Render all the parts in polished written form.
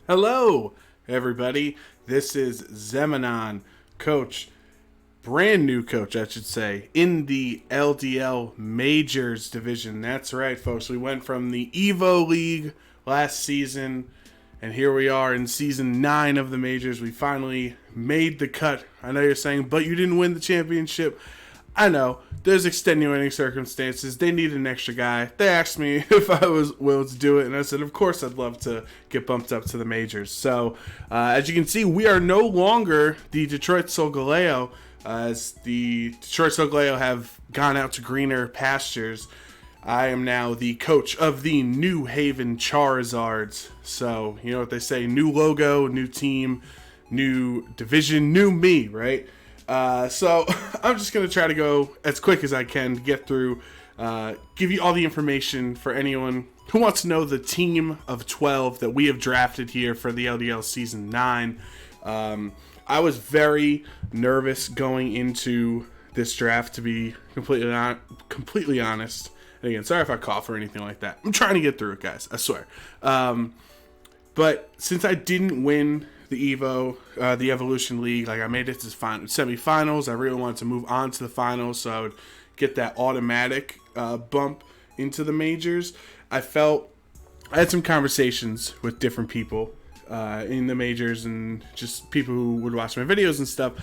Hello, everybody. This is Zemanon, coach, brand new coach, I should say, in the LDL Majors division. That's right, folks. We went from the Evo League last season, and here we are in season 9 of the Majors. We finally made the cut. I know you're saying, but you didn't win the championship. I know there's extenuating circumstances. They need an extra guy. They asked me if I was willing to do it, and I said, of course, I'd love to get bumped up to the majors. So, as you can see, we are no longer the Detroit Solgaleo, as the Detroit Solgaleo have gone out to greener pastures. I am now the coach of the new Haven Charizards. So, you know what they say, new logo, new team, new division, new me, right? So I'm just going to try to go as quick as I can to get through, give you all the information for anyone who wants to know the team of 12 that we have drafted here for the LDL Season 9. I was very nervous going into this draft, to be completely honest. And again, sorry if I cough or anything like that. I'm trying to get through it, guys. I swear. But since I didn't win the Evo, the Evolution League, like I made it to semifinals, I really wanted to move on to the finals so I would get that automatic bump into the majors. I had some conversations with different people in the majors and just people who would watch my videos and stuff,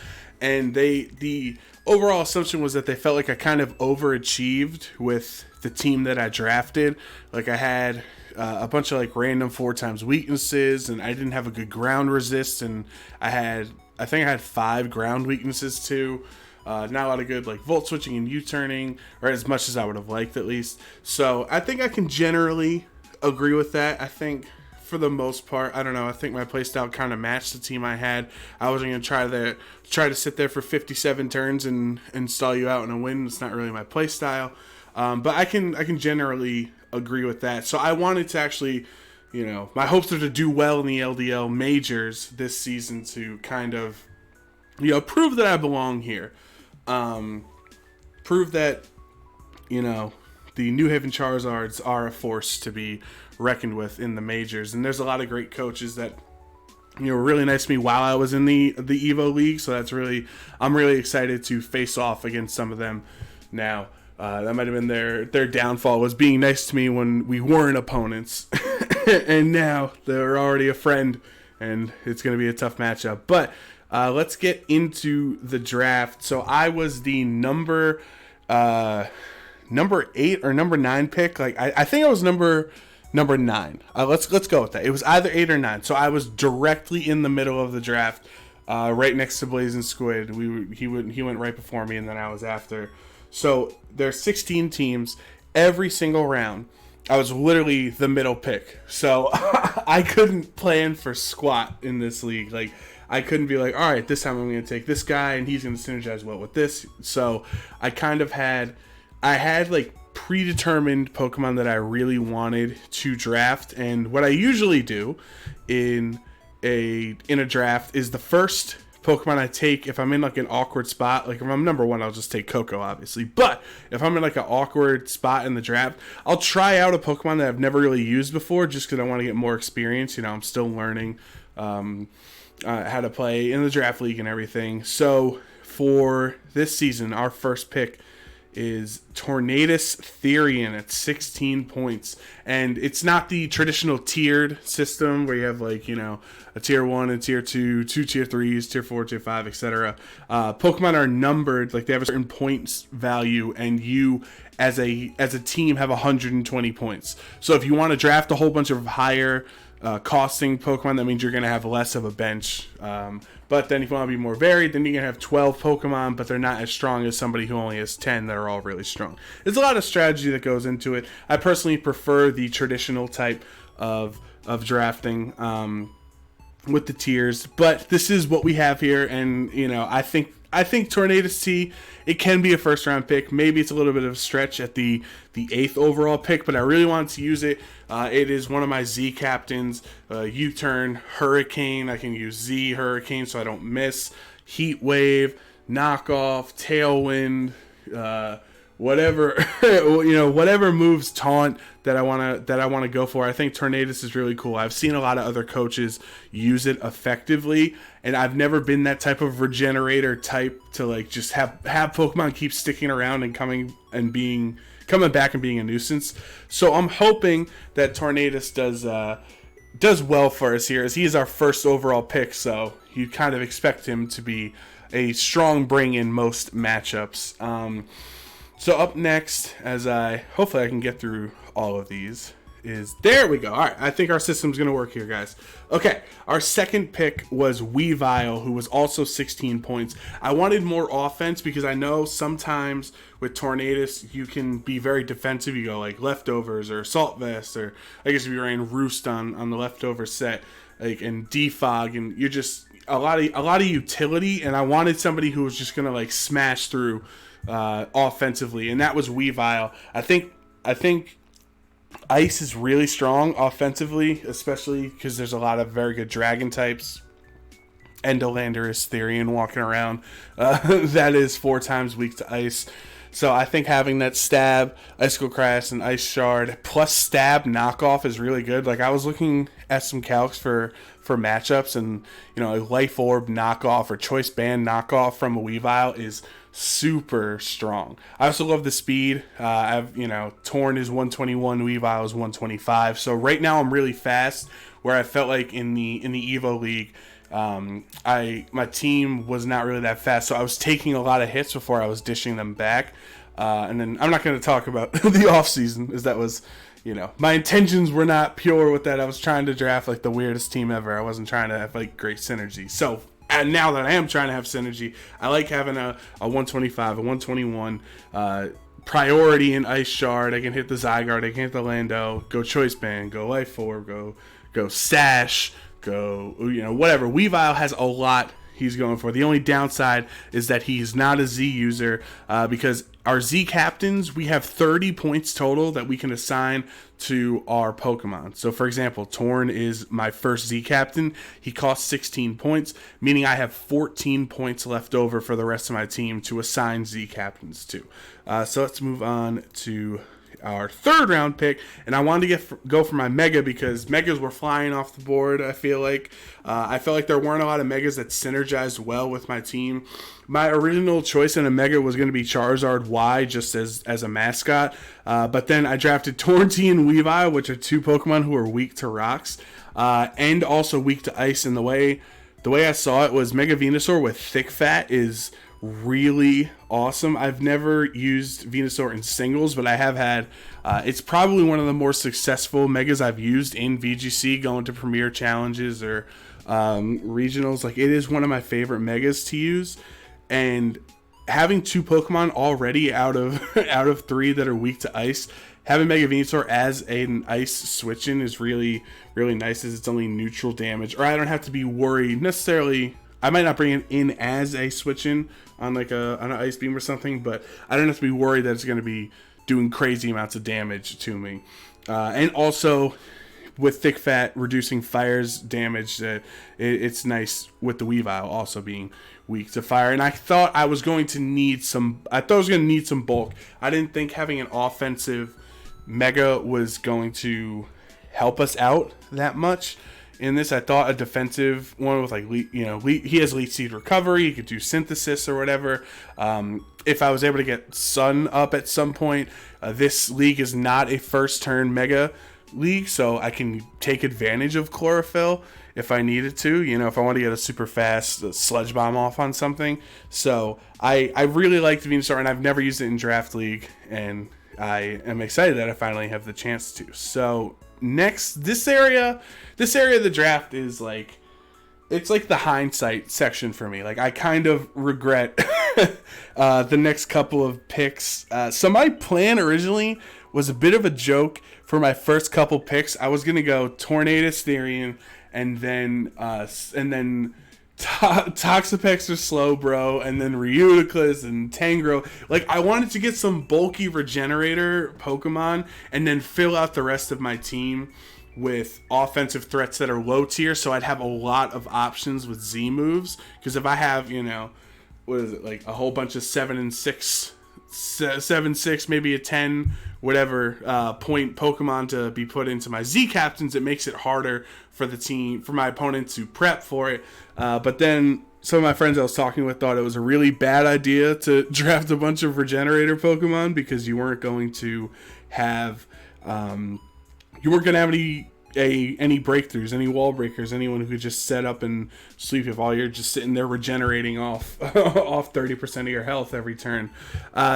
and the overall assumption was that they felt like I kind of overachieved with the team that I drafted. Like I had a bunch of like random 4x weaknesses, and I didn't have a good ground resist, and I think I had 5 ground weaknesses too. Not a lot of good like volt switching and U-turning, or as much as I would have liked at least. So I think I can generally agree with that. I think for the most part, I don't know, I think my playstyle kind of matched the team I had. I wasn't going to try to sit there for 57 turns and stall you out in a win. It's not really my playstyle. But I can generally agree with that. So I wanted to actually, my hopes are to do well in the LDL majors this season to kind of, prove that I belong here. Prove that, the New Haven Charizards are a force to be reckoned with in the majors. And there's a lot of great coaches that, were really nice to me while I was in the Evo League. So I'm really excited to face off against some of them now. That might have been their downfall, was being nice to me when we weren't opponents. And now they're already a friend, and it's going to be a tough matchup. But let's get into the draft. So I was the number 8 or number 9 pick. Like I think I was number 9. Let's go with that. It was either 8 or 9. So I was directly in the middle of the draft, right next to Blazing Squid. He went right before me, and then I was after. So there's 16 teams. Every single round, I was literally the middle pick. So I couldn't plan for squat in this league. Like I couldn't be like, all right, this time I'm going to take this guy and he's going to synergize well with this. So I kind of had like predetermined Pokemon that I really wanted to draft. And what I usually do in a draft is the first Pokemon I take, if I'm in like an awkward spot, like if I'm number 1, I'll just take Coco, obviously. But if I'm in like an awkward spot in the draft, I'll try out a Pokemon that I've never really used before, just because I want to get more experience. I'm still learning how to play in the draft league and everything. So for this season, our first pick is Tornadus Therian at 16 points. And it's not the traditional tiered system where you have like, a tier 1 and tier 2, 2 tier 3s, tier 4, tier 5, etc. Pokemon are numbered, like they have a certain points value, and you as a team have 120 points. So if you want to draft a whole bunch of higher costing Pokemon, that means you're going to have less of a bench. But then if you want to be more varied, then you can have 12 Pokemon, but they're not as strong as somebody who only has 10 that are all really strong. There's a lot of strategy that goes into it. I personally prefer the traditional type of drafting with the tiers, but this is what we have here, and I think Tornadus T, it can be a first round pick. Maybe it's a little bit of a stretch at the 8th overall pick, but I really wanted to use it. It is one of my Z captains. U-turn, Hurricane. I can use Z Hurricane so I don't miss. Heat Wave, Knockoff, Tailwind, whatever whatever moves taunt that I want to go for. I think Tornadus is really cool. I've seen a lot of other coaches use it effectively, and I've never been that type of regenerator type to like just have Pokemon keep sticking around and coming back and being a nuisance. So I'm hoping that Tornadus does well for us here, as he is our first overall pick, so you kind of expect him to be a strong bring in most matchups. So up next, hopefully I can get through all of these, there we go. All right, I think our system's going to work here, guys. Okay, our second pick was Weavile, who was also 16 points. I wanted more offense because I know sometimes with Tornadus, you can be very defensive. You go like Leftovers or Assault Vest, or I guess if you ran Roost on the Leftover set, like, and Defog, and you're just a lot of utility, and I wanted somebody who was just going to like smash through offensively, and that was Weavile. I think Ice is really strong offensively, especially because there's a lot of very good dragon types. Endolanders, Therian walking around. That is 4 times weak to Ice. So I think having that Stab, Icicle Crest, and Ice Shard plus Stab knockoff is really good. Like, I was looking at some calcs for matchups, and a Life Orb knockoff or Choice Band knockoff from a Weavile is super strong. I also love the speed. Torn is 121, Weavile is 125. So right now I'm really fast, where I felt like in the Evo League, my team was not really that fast, so I was taking a lot of hits before I was dishing them back. And then I'm not going to talk about the off season, as that was, my intentions were not pure with that. I was trying to draft like the weirdest team ever. I wasn't trying to have like great synergy. So, and now that I am trying to have synergy, I like having a 125, a 121, priority in Ice Shard. I can hit the Zygarde, I can hit the Lando, go Choice Band, go Life Orb, go Sash, go, whatever. Weavile has a lot he's going for. The only downside is that he's not a Z user, because our Z captains, we have 30 points total that we can assign to our Pokemon. So for example, Torn is my first Z captain. He costs 16 points, meaning I have 14 points left over for the rest of my team to assign Z captains to. So let's move on to our third round pick, and I wanted to go for my Mega because Megas were flying off the board. I felt like there weren't a lot of Megas that synergized well with my team. My original choice in a Mega was going to be Charizard Y, just as a mascot, but then I drafted Tornty and Weavile, which are 2 Pokemon who are weak to rocks, and also weak to ice. And the way I saw it was Mega Venusaur with Thick Fat is really awesome. I've never used Venusaur in singles, but I have had, it's probably one of the more successful Megas I've used in VGC, going to Premier Challenges or regionals. Like, it is one of my favorite Megas to use, and having 2 Pokemon already out of 3 that are weak to ice, having Mega Venusaur as an ice switch-in is really, really nice, as it's only neutral damage, or I don't have to be worried necessarily. I might not bring it in as a switch-in on like an Ice Beam or something, but I don't have to be worried that it's going to be doing crazy amounts of damage to me. And also, with Thick Fat reducing Fire's damage, it's nice with the Weavile also being weak to Fire. And I thought I was going to need some bulk. I didn't think having an offensive Mega was going to help us out that much. In this, I thought a defensive one with he has Leech Seed Recovery, he could do Synthesis or whatever. If I was able to get Sun up at some point, this league is not a first turn Mega league, so I can take advantage of Chlorophyll if I needed to, if I want to get a super fast Sludge Bomb off on something. So I really like the Venusaur, and I've never used it in Draft League, and I am excited that I finally have the chance to. So next, this area of the draft is like, it's like the hindsight section for me. Like, I kind of regret the next couple of picks. So my plan originally was a bit of a joke for my first couple picks. I was gonna go Tornadus, Therian, and then Toxapex or Slowbro, and then Reuniclus and Tangro. Like, I wanted to get some bulky regenerator Pokemon and then fill out the rest of my team with offensive threats that are low tier, so I'd have a lot of options with Z moves. Because if I have, what is it, like a whole bunch of 7 and 6 7, 6, maybe a 10, whatever point Pokemon to be put into my Z captains. It makes it harder for the team, for my opponent to prep for it. But then some of my friends I was talking with thought it was a really bad idea to draft a bunch of regenerator Pokemon because you weren't going to have any breakthroughs, any wall breakers, anyone who could just set up and sleep if all you're just sitting there regenerating off 30% of your health every turn.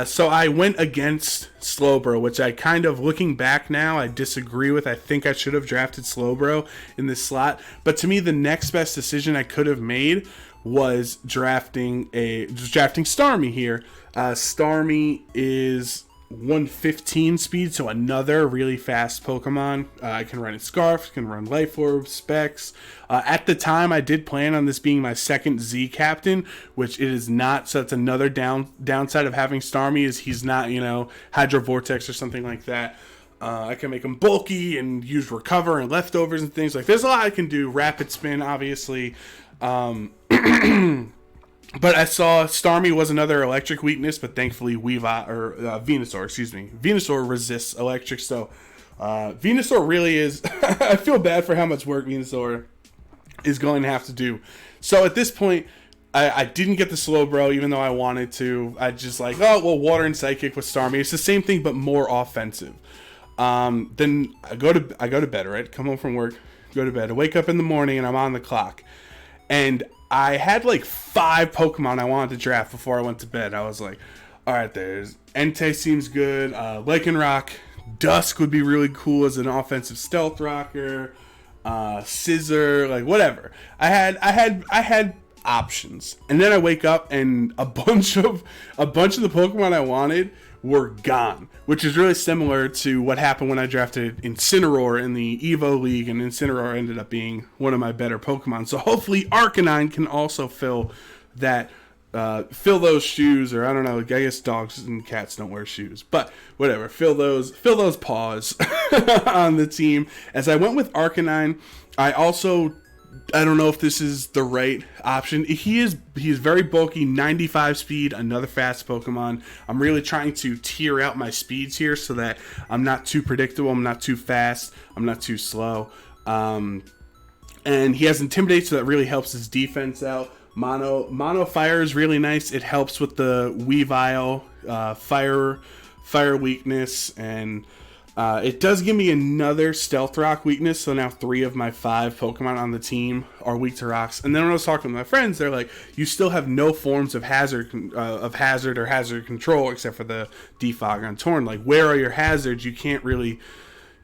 So I went against Slowbro, which I kind of, looking back now, I disagree with. I think I should have drafted Slowbro in this slot. But to me, the next best decision I could have made was drafting Starmie here. Starmie is 115 speed, so another really fast Pokemon. I can run its Scarf, can run Life Orb, Specs. At the time, I did plan on this being my second Z captain, which it is not, so that's another downside of having Starmie, is he's not, Hydro Vortex or something like that. I can make him bulky and use Recover and Leftovers and things. Like, there's a lot I can do. Rapid Spin, obviously. But I saw Starmie was another electric weakness, but thankfully Venusaur resists electric, so Venusaur really is... I feel bad for how much work Venusaur is going to have to do. So at this point, I didn't get the Slowbro, even though I wanted to. I just Water and Psychic with Starmie. It's the same thing, but more offensive. Then I go to bed, right? Come home from work, go to bed. I wake up in the morning, and I'm on the clock. And I had 5 Pokemon I wanted to draft before I went to bed. I was like, all right, there's Entei seems good. Lycanroc, Dusk would be really cool as an offensive stealth rocker. Scissor, whatever. I had options, and then I wake up and a bunch of the Pokemon I wanted were gone, which is really similar to what happened when I drafted Incineroar in the Evo League, and Incineroar ended up being one of my better Pokemon. So hopefully Arcanine can also fill those shoes, or I don't know, I guess dogs and cats don't wear shoes, but whatever, fill those paws on the team. As I went with Arcanine, I don't know if this is the right option. He is very bulky, 95 speed, another fast Pokemon. I'm really trying to tier out my speeds here so that I'm not too predictable, I'm not too fast, I'm not too slow. And he has Intimidate, so that really helps his defense out. Mono Fire is really nice. It helps with the Weavile fire weakness, and it does give me another Stealth Rock weakness, so now 3 of my 5 Pokemon on the team are weak to rocks. And then when I was talking with my friends, they're like, you still have no forms of hazard or hazard control except for the Defog on Torn. Where are your hazards? You can't really...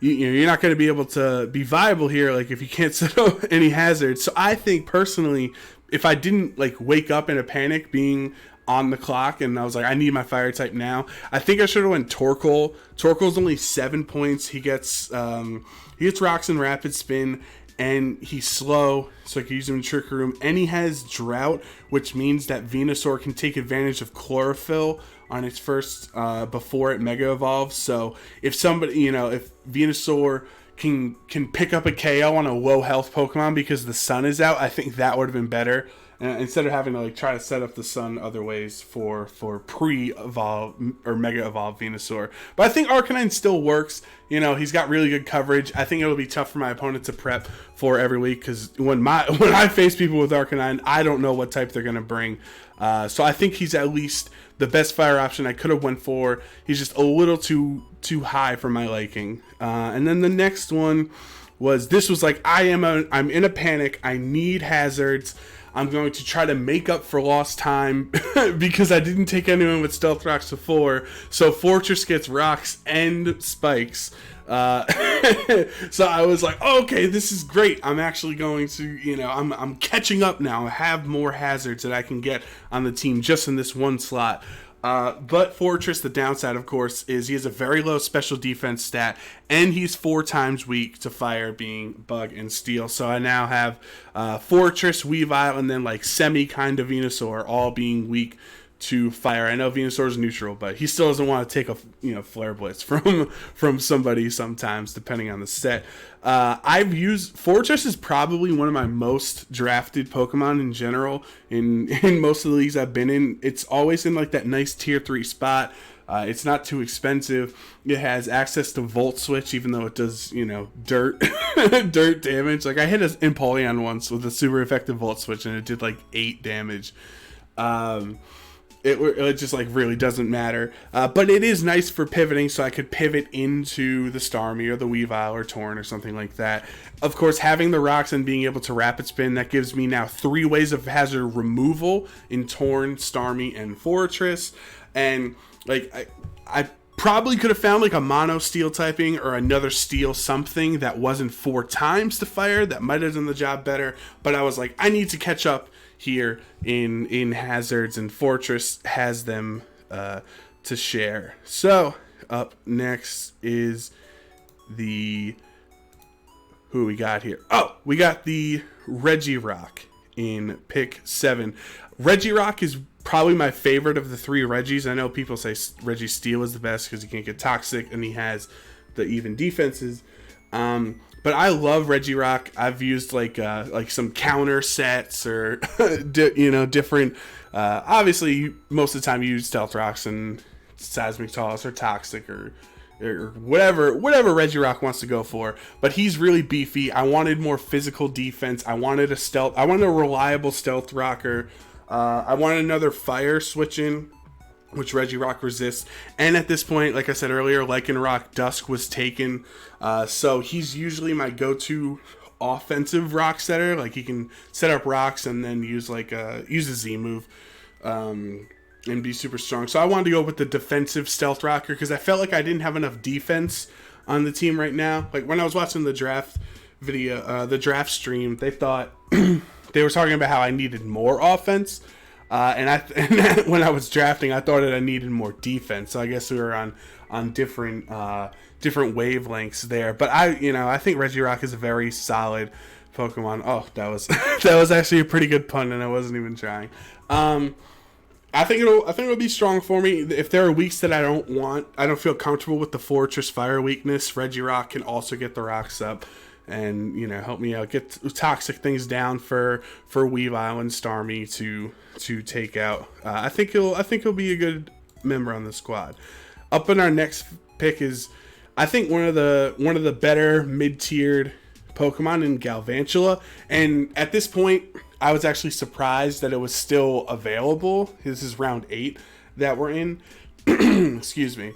You're not going to be able to be viable here, if you can't set up any hazards. So I think, personally, if I didn't, wake up in a panic being on the clock and I was like, I need my fire type now, I think I should have went Torkoal. Torkoal's only 7 points. He gets Rocks and Rapid Spin, and he's slow, so I can use him in Trick Room. And he has Drought, which means that Venusaur can take advantage of Chlorophyll on its first, before it Mega Evolves. So if somebody, if Venusaur can pick up a KO on a low health Pokemon because the sun is out, I think that would have been better. Instead of having to try to set up the sun other ways for pre-evolve or mega evolve Venusaur. But I think Arcanine still works. He's got really good coverage. I think it'll be tough for my opponent to prep for every week, because when I face people with Arcanine, I don't know what type they're gonna bring. So I think he's at least the best fire option I could have went for. He's just a little too high for my liking. And then the next one was I'm in a panic. I need hazards. I'm going to try to make up for lost time because I didn't take anyone with Stealth Rocks before. So Fortress gets Rocks and Spikes. So I was like, okay, this is great. I'm actually going to, I'm catching up now. I have more hazards that I can get on the team just in this one slot. But Fortress, the downside, of course, is he has a very low special defense stat, and he's 4 times weak to fire, being Bug and Steel. So I now have Fortress, Weavile, and then semi kind of Venusaur all being weak to fire. I know Venusaur's neutral, but he still doesn't want to take a Flare Blitz from somebody sometimes, depending on the set. I've used Fortress is probably one of my most drafted Pokemon in general in most of the leagues I've been in. It's always in that nice tier 3 spot. It's not too expensive. It has access to Volt Switch, even though it does, dirt dirt damage. Like, I hit an Empoleon once with a super effective Volt Switch, and it did like 8 damage. It just like really doesn't matter. But it is nice for pivoting, so I could pivot into the Starmie or the Weavile or Torn or something like that. Of course, having the rocks and being able to rapid spin, that gives me now 3 ways of hazard removal in Torn, Starmie, and Fortress. And like I probably could have found like a mono steel typing or another steel something that wasn't 4 times to fire that might have done the job better. But I was like, I need to catch up here in hazards, and Fortress has them to share. So up next is who we got here. Oh, we got the Regirock in pick 7. Regirock is probably my favorite of the 3 Regis. I know people say Registeel is the best because he can't get toxic and he has the even defenses. But I love Regirock. I've used like some counter sets or different. Obviously, most of the time you use Stealth Rocks and Seismic Toss or Toxic or whatever Regirock wants to go for. But he's really beefy. I wanted more physical defense. I wanted a reliable Stealth Rocker. I wanted another fire switch-in, which Regirock resists. And at this point, like I said earlier, Lycanroc Dusk was taken. So he's usually my go-to offensive rock setter. Like, he can set up rocks and then use a Z move and be super strong. So I wanted to go with the defensive Stealth Rocker because I felt like I didn't have enough defense on the team right now. Like, when I was watching the draft video, the draft stream, they thought they were talking about how I needed more offense. And when I was drafting, I thought that I needed more defense. So I guess we were on different wavelengths there. But I think Regirock is a very solid Pokemon. Oh, that was actually a pretty good pun, and I wasn't even trying. I think it'll be strong for me. If there are weeks that I don't feel comfortable with the Fortress Fire weakness, Regirock can also get the rocks up and help me out, get toxic things down for Weavile and Starmie to take out. I think he'll be a good member on the squad. Up in our next pick is, I think, one of the better mid-tiered Pokemon in Galvantula, and at this point I was actually surprised that it was still available. This is round 8 that we're in. Excuse me.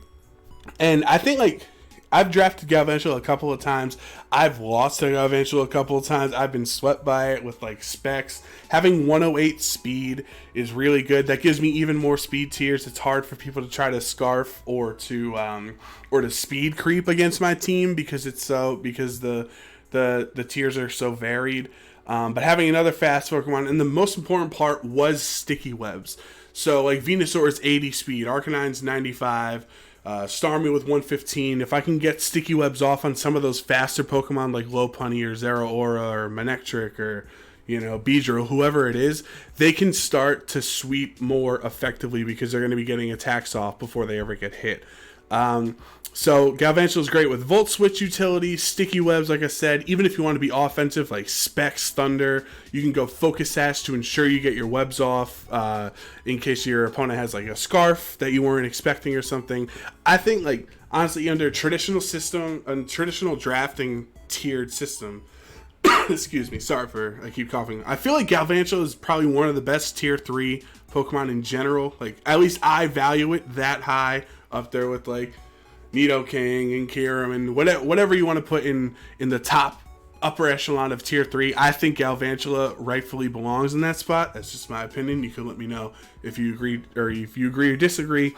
And I think, I've drafted Galvantula a couple of times. I've lost to Galvantula a couple of times. I've been swept by it with specs. Having 108 speed is really good. That gives me even more speed tiers. It's hard for people to try to scarf or to speed creep against my team because the tiers are so varied. But having another fast Pokemon, and the most important part was sticky webs. So Venusaur is 80 speed, Arcanine's 95. Starmie with 115. If I can get sticky webs off on some of those faster Pokemon like Lopunny or Zeraora or Manectric or Beedrill, whoever it is, they can start to sweep more effectively because they're going to be getting attacks off before they ever get hit. So Galvantula is great with Volt Switch utility, sticky webs, like I said. Even if you want to be offensive, like Specs, Thunder, you can go Focus Sash to ensure you get your webs off in case your opponent has a Scarf that you weren't expecting or something. I think, honestly, under a traditional drafting tiered system, excuse me, I keep coughing. I feel like Galvantula is probably one of the best tier 3 Pokemon in general. At least I value it that high, up there with Nidoking and Kyurem and whatever you want to put in the top upper echelon of tier 3. I think Galvantula rightfully belongs in that spot. That's just my opinion. You can let me know if you agree or disagree.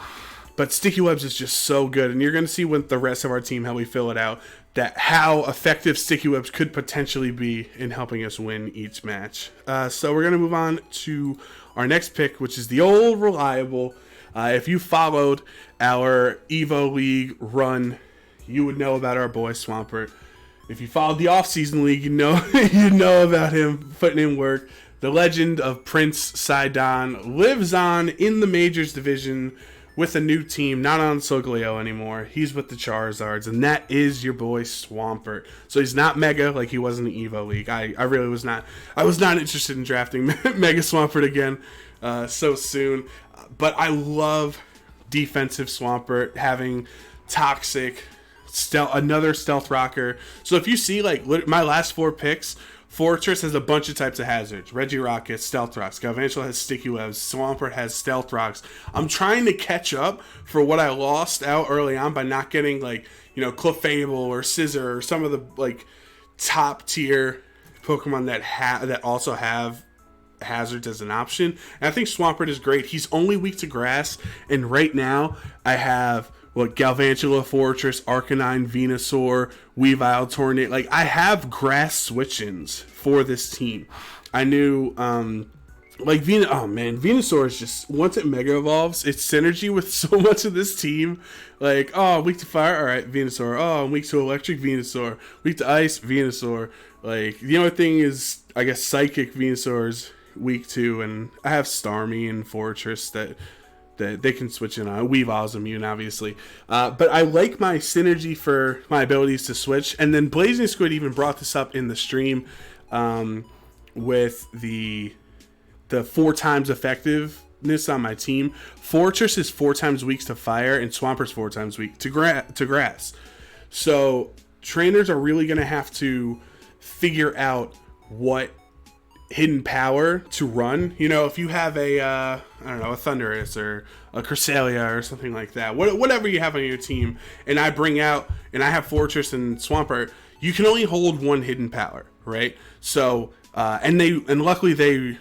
But Sticky Webs is just so good, and you're going to see with the rest of our team how we fill it out, that how effective Sticky Webs could potentially be in helping us win each match. So we're going to move on to our next pick, which is the old reliable. If you followed our Evo League run, you would know about our boy Swampert. If you followed the off-season league, you know about him putting in work. The legend of Prince Sidon lives on in the Majors division with a new team, not on Solgaleo anymore. He's with the Charizards, and that is your boy Swampert. So he's not Mega like he was in the Evo League. I really was not. I was not interested in drafting Mega Swampert again so soon. But I love defensive Swampert, having Toxic, another Stealth Rocker. So if you see, like, my last 4 picks, Fortress has a bunch of types of hazards. Regirock Stealth Rocks. Galvantula has Sticky Webs. Swampert has Stealth Rocks. I'm trying to catch up for what I lost out early on by not getting, like, Clefable or Scizor or some of the, like, top tier Pokemon that also have hazards as an option. And I think Swampert is great. He's only weak to grass, and right now I have Galvantula, Fortress, Arcanine, Venusaur, Weavile, Tornado. Like, I have grass switch-ins for this team. I knew, Venusaur is just, once it Mega Evolves, its synergy with so much of this team. Like, oh, I'm weak to fire, alright, Venusaur. Oh, I'm weak to electric, Venusaur. Weak to ice, Venusaur. Like, the only thing is, I guess, Psychic Venusaur's weak to, and I have Starmie and Fortress that they can switch in on. Weavile's immune, obviously. But I like my synergy for my abilities to switch. And then Blazing Squid even brought this up in the stream with the 4 times effectiveness on my team. Fortress is 4 times weak to fire, and Swampert's 4 times weak to grass. So trainers are really going to have to figure out what hidden power to run. If you have a Thundurus or a Cresselia or something like that, whatever you have on your team, and I have Fortress and Swampert, you can only hold 1 hidden power, right? So and luckily they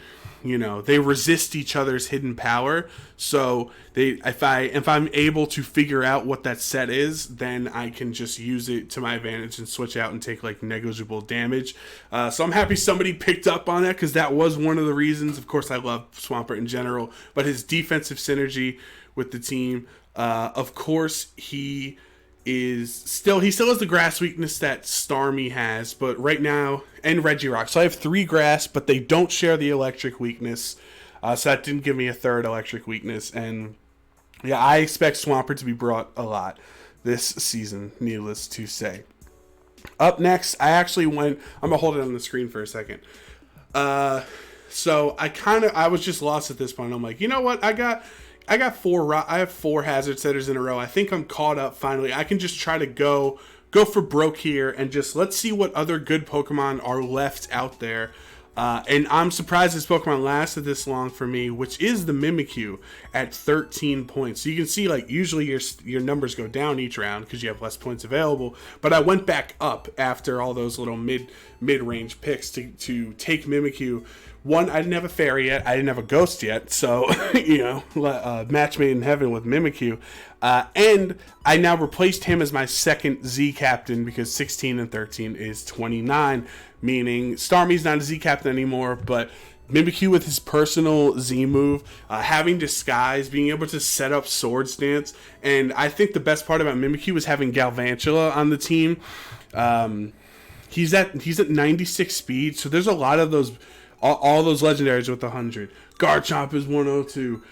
resist each other's hidden power. So if I'm able to figure out what that set is, then I can just use it to my advantage and switch out and take, like, negligible damage. So I'm happy somebody picked up on that, because that was one of the reasons. Of course, I love Swampert in general, but his defensive synergy with the team. Of course, he still has the grass weakness that Starmie has, but right now, and Regirock. So I have 3 grass, but they don't share the electric weakness. So that didn't give me a 3rd electric weakness. And yeah, I expect Swampert to be brought a lot this season, needless to say. Up next, I'm going to hold it on the screen for a second. So I was just lost at this point. I'm like, you know what? I have 4 hazard setters in a row. I think I'm caught up finally. I can just try to go for broke here and just let's see what other good Pokemon are left out there. And I'm surprised this Pokemon lasted this long for me, which is the Mimikyu at 13 points. So you can see, like, usually your numbers go down each round because you have less points available. But I went back up after all those little mid-range picks to take Mimikyu. One, I didn't have a fairy yet. I didn't have a ghost yet. So, match made in heaven with Mimikyu. And I now replaced him as my second Z captain, because 16 and 13 is 29, meaning Starmie's not a Z captain anymore, but Mimikyu with his personal Z move, having Disguise, being able to set up Swords Dance. And I think the best part about Mimikyu is having Galvantula on the team. He's at 96 speed, so there's a lot of those, all those legendaries with 100. Garchomp is 102.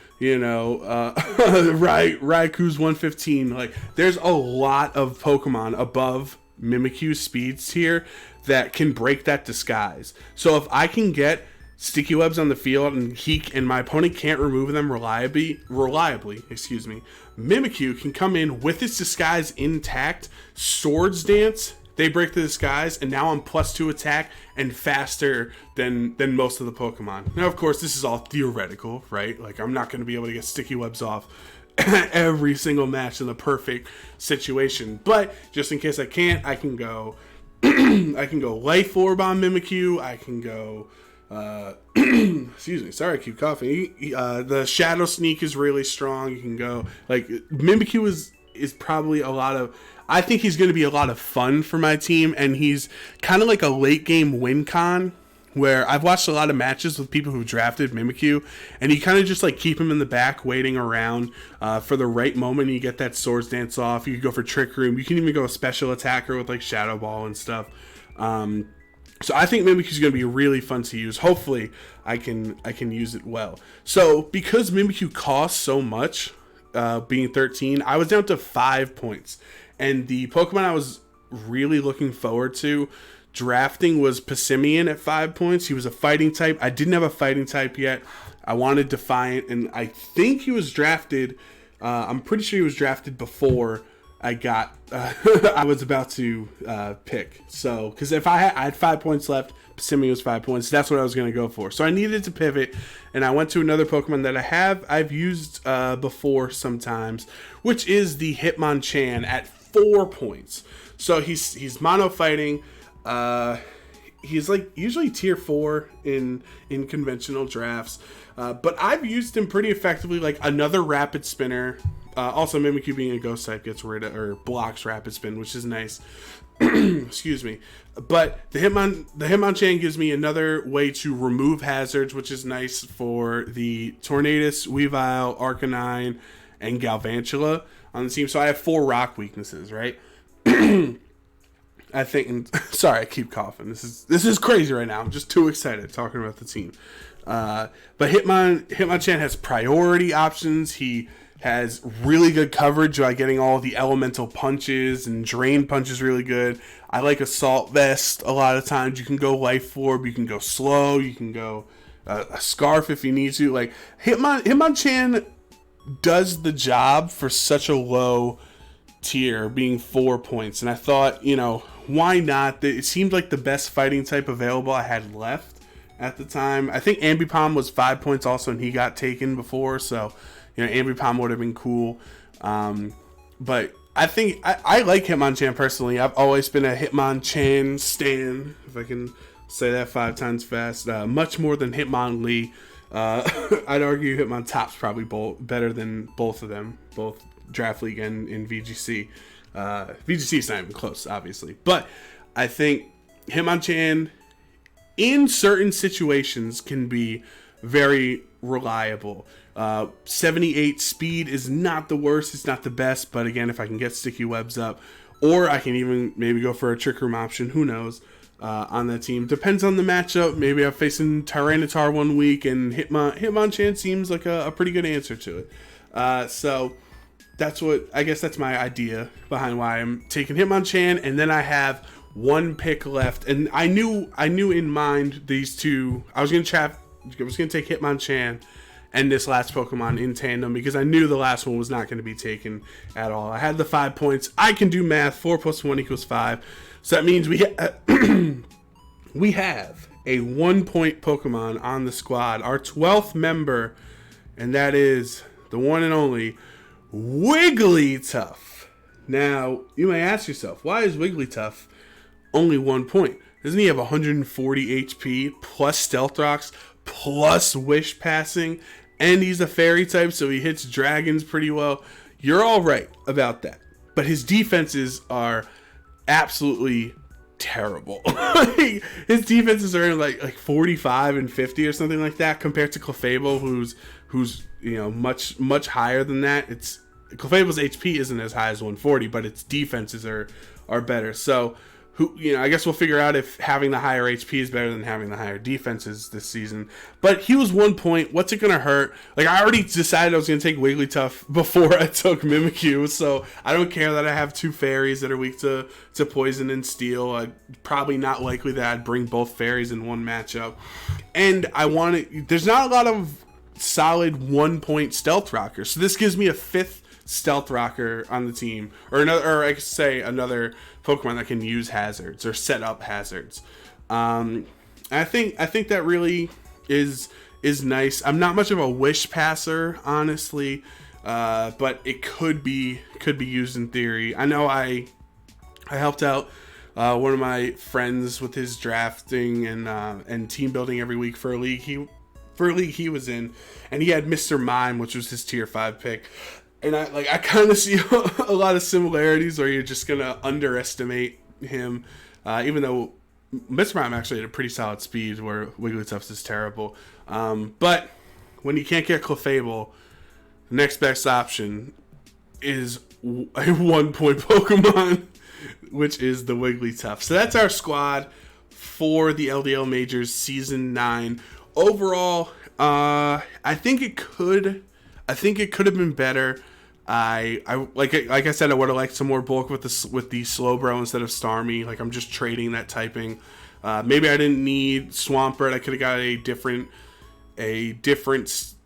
Raikou's 115. Like, there's a lot of Pokemon above Mimikyu's speeds here that can break that disguise. So if I can get Sticky Webs on the field and my opponent can't remove them reliably, Mimikyu can come in with its disguise intact, Swords Dance, they break the disguise, and now I'm +2 attack and faster than most of the Pokemon. Now, of course, this is all theoretical, right? Like, I'm not going to be able to get Sticky Webs off every single match in the perfect situation. But just in case I can't, I can go Life Orb on Mimikyu. I can go excuse me, sorry, I keep coughing. The Shadow Sneak is really strong. You can go, like, Mimikyu is probably I think he's going to be a lot of fun for my team, and he's kind of like a late game win con, where I've watched a lot of matches with people who drafted Mimikyu, and you kind of just, like, keep him in the back waiting around for the right moment, and you get that Swords Dance off. You can go for Trick Room. You can even go a special attacker with, like, Shadow Ball and stuff. So I think Mimikyu is going to be really fun to use. Hopefully I can use it well. So because Mimikyu costs so much, being 13, I was down to 5 points. And the Pokemon I was really looking forward to drafting was Passimian at 5 points. He was a fighting type. I didn't have a fighting type yet. I wanted Defiant, and I think he was drafted I'm pretty sure he was drafted before I got I was about to pick. So because if I had 5 points left, Passimian was 5 points. That's what I was going to go for. So I needed to pivot, and I went to another Pokemon that I've used before sometimes, which is the Hitmonchan at 4 points. So he's mono fighting. He's like usually tier 4 in conventional drafts, but I've used him pretty effectively. Like another Rapid Spinner. Also, Mimikyu being a ghost type gets rid of or blocks Rapid Spin, which is nice. Excuse me. But the Hitmonchan gives me another way to remove hazards, which is nice for the Tornadus, Weavile, Arcanine, and Galvantula on the team. So I have 4 rock weaknesses, right? I think. Sorry, I keep coughing. This is crazy right now. I'm just too excited talking about the team. But Hitmonchan has priority options. He has really good coverage by getting all of the elemental punches, and drain punch is really good. I like Assault Vest a lot of times. You can go Life Orb, you can go slow, you can go a Scarf if you need to. Like Hitmonchan does the job for such a low tier, being 4 points. And I thought, why not? It seemed like the best fighting type available I had left at the time. I think Ambipom was 5 points also, and he got taken before, so Ambipom would have been cool. But I think I like Hitmonchan personally. I've always been a Hitmonchan stan, if I can say that 5 times fast. Much more than Hitmonlee. I'd argue Hitmontop's probably better than both of them, both Draft League and in VGC. VGC is not even close, obviously. But I think Hitmonchan, in certain situations, can be very reliable. 78 speed is not the worst, it's not the best, but again, if I can get sticky webs up, or I can even maybe go for a Trick Room option, who knows, on that team. Depends on the matchup. Maybe I'm facing Tyranitar one week, and Hitmonchan seems like a pretty good answer to it. So that's my idea behind why I'm taking Hitmonchan, and then I have one pick left, and I knew in mind these two. I was gonna take Hitmonchan and this last Pokemon in tandem, because I knew the last one was not going to be taken at all. I had the 5 points. I can do math. 4 + 1 = 5. So that means we have a 1 point Pokemon on the squad. Our 12th member, and that is the one and only Wigglytuff. Now, you may ask yourself, why is Wigglytuff only 1 point? Doesn't he have 140 HP plus Stealth Rocks plus Wish Passing? And he's a fairy type, so he hits dragons pretty well. You're all right about that. But his defenses are absolutely terrible. His defenses are like 45 and 50 or something like that, compared to Clefable, who's much higher than that. Clefable's HP isn't as high as 140, but its defenses are better. So I guess we'll figure out if having the higher HP is better than having the higher defenses this season. But he was 1 point. What's it going to hurt? Like, I already decided I was going to take Wigglytuff before I took Mimikyu, so I don't care that I have 2 fairies that are weak to poison and steel. Probably not likely that I'd bring both fairies in one matchup. And there's not a lot of solid 1 point Stealth Rockers, so this gives me a 5th Stealth Rocker on the team, or I could say another Pokemon that can use hazards or set up hazards. I think that really is nice. I'm not much of a Wish Passer, honestly, but it could be used in theory. I know I helped out one of my friends with his drafting and team building every week for a league he was in, and he had Mr. Mime, which was his tier 5 pick. And I kind of see a lot of similarities, where you're just gonna underestimate him, even though Mr. Mime actually had a pretty solid speed, where Wigglytuff's is terrible. But when you can't get Clefable, the next best option is a 1 point Pokemon, which is the Wigglytuff. So that's our squad for the LDL Majors Season 9. Overall, I think it could have been better. Like I said, I would have liked some more bulk with the Slowbro instead of Starmie. Like, I'm just trading that typing. Maybe I didn't need Swampert. I could have got a different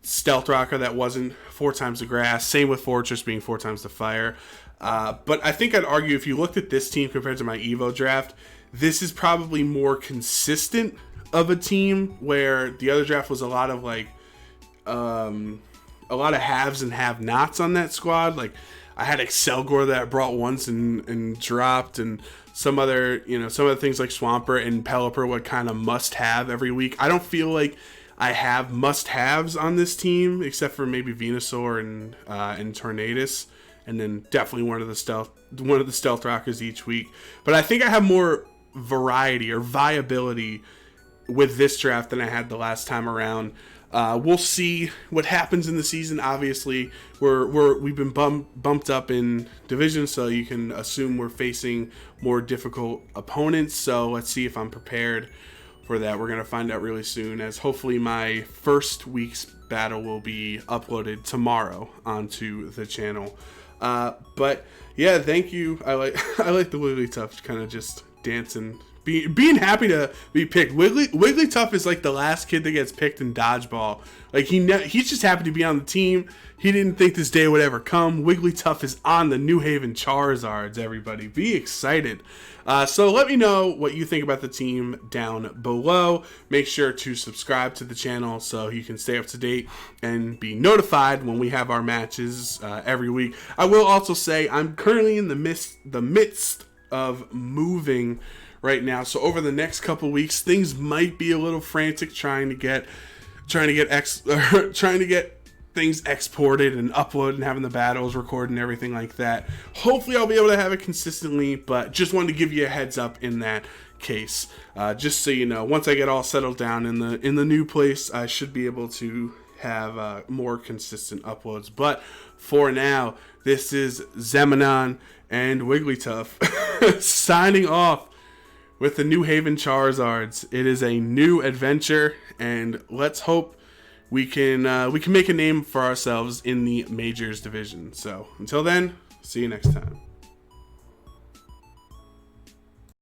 Stealth Rocker that wasn't 4 times the grass. Same with Fortress being 4 times the fire. But I think I'd argue if you looked at this team compared to my Evo draft, this is probably more consistent of a team, where the other draft was a lot of like a lot of haves and have-nots on that squad. Like I had Excelgor that I brought once and dropped, and some other things like Swampert and Pelipper would kind of must have every week. I don't feel like I have must-haves on this team, except for maybe Venusaur and Tornadus, and then definitely one of the stealth rockers each week. But I think I have more variety or viability with this draft than I had the last time around. We'll see what happens in the season. Obviously, we've been bumped up in division, so you can assume we're facing more difficult opponents. So let's see if I'm prepared for that. We're going to find out really soon, as hopefully my first week's battle will be uploaded tomorrow onto the channel. But yeah, thank you. I like the Wigglytuff kind of just dancing, being happy to be picked. Wigglytuff is like the last kid that gets picked in dodgeball. Like he's just happy to be on the team. He didn't think this day would ever come. Wigglytuff is on the New Haven Charizards. Everybody, be excited. So let me know what you think about the team down below. Make sure to subscribe to the channel so you can stay up to date and be notified when we have our matches every week. I will also say I'm currently in the midst of moving right now, so over the next couple weeks things might be a little frantic, trying to get things exported and uploaded and having the battles recorded and everything like that. Hopefully I'll be able to have it consistently, but just wanted to give you a heads up in that case, just so you know. Once I get all settled down in the new place, I should be able to have more consistent uploads. But for now, this is Zemanon and Wigglytuff signing off with the New Haven Charizards. It is a new adventure, and let's hope we can make a name for ourselves in the Majors division. So until then, see you next time.